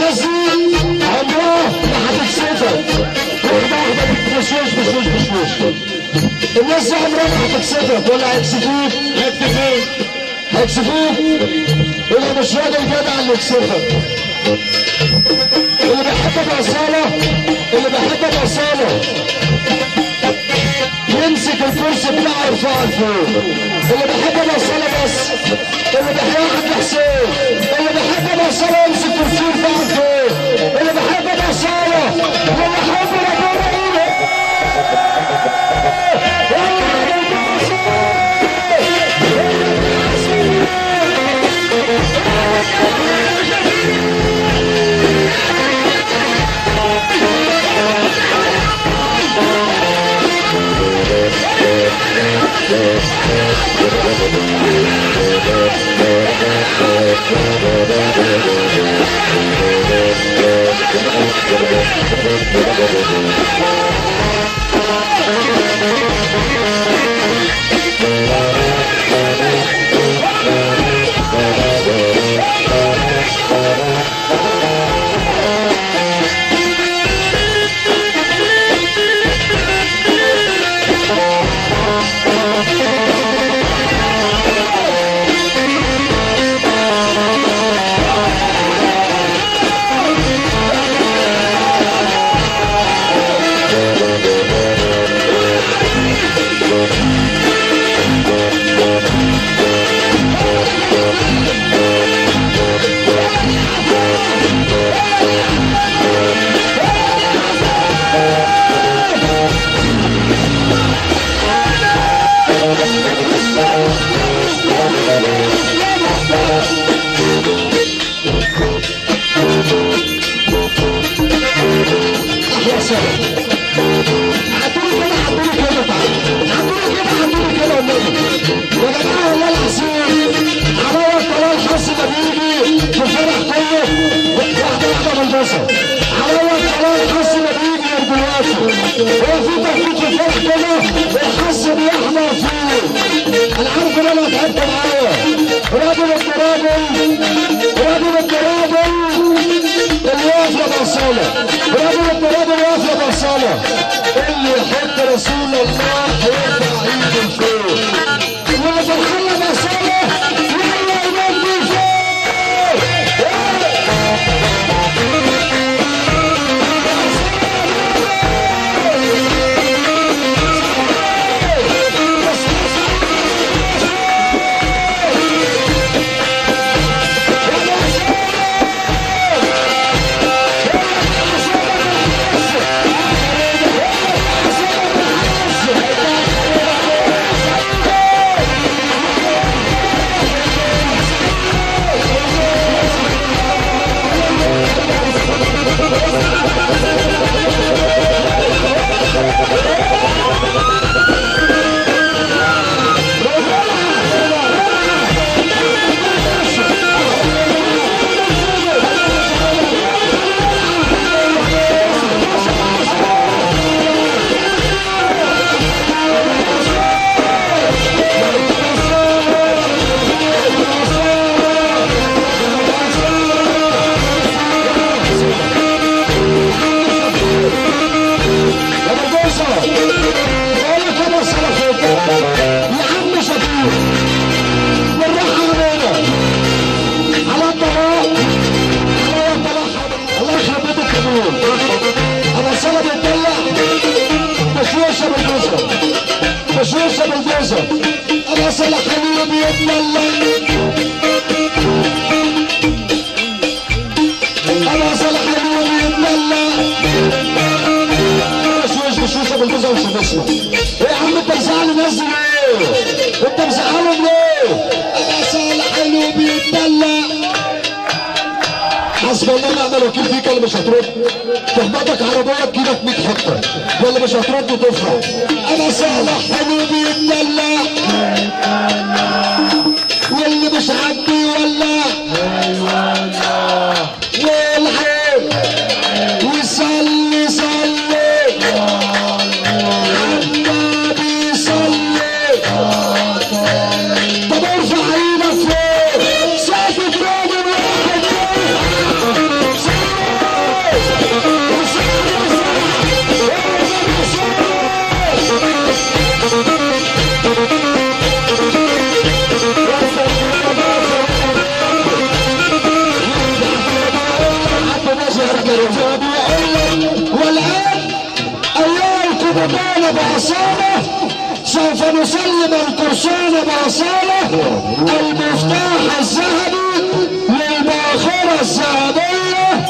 الناس دي عمرها ما هتكسفك. واحده واحده بتوشوش الناس دي عمرها ما هتكسفك ولا هيكسفوك. اللي مش راجل جدع اللي يكسفك. اللي بيحب الأصالة يمسك الكرسي بتاعه يرفعه لفوق. اللي بيحب الأصالة بس، اللي بيحب أحمد حسين، اللي بيحب الأصالة يمسك كرسي يرفعه لفوق. اللي بيحب الأصالة واللي بيحب ربنا اللي يحب رسول الله هيرفع ايده لفوق. واللي فرحانه بأصالة يلا يمد يا عم انت مزعل الناس ليه؟ انت مزعلهم ليه؟ ابو صالح حلو بيتدلع. حسب الله ونعم الوكيل فيك اللي مش هترد. تخبطك عربيه تجيبك 100 حته، واللي مش هترد وتفرح. ابو صالح حلو بيتدلع. واللي مش عاجبه يولع. والحين وصلي صلي. الكريم والآن أيها القبطان بعصابة سوف نسلم القرصان بعصابة المفتاح الذهبي للباخرة الذهبية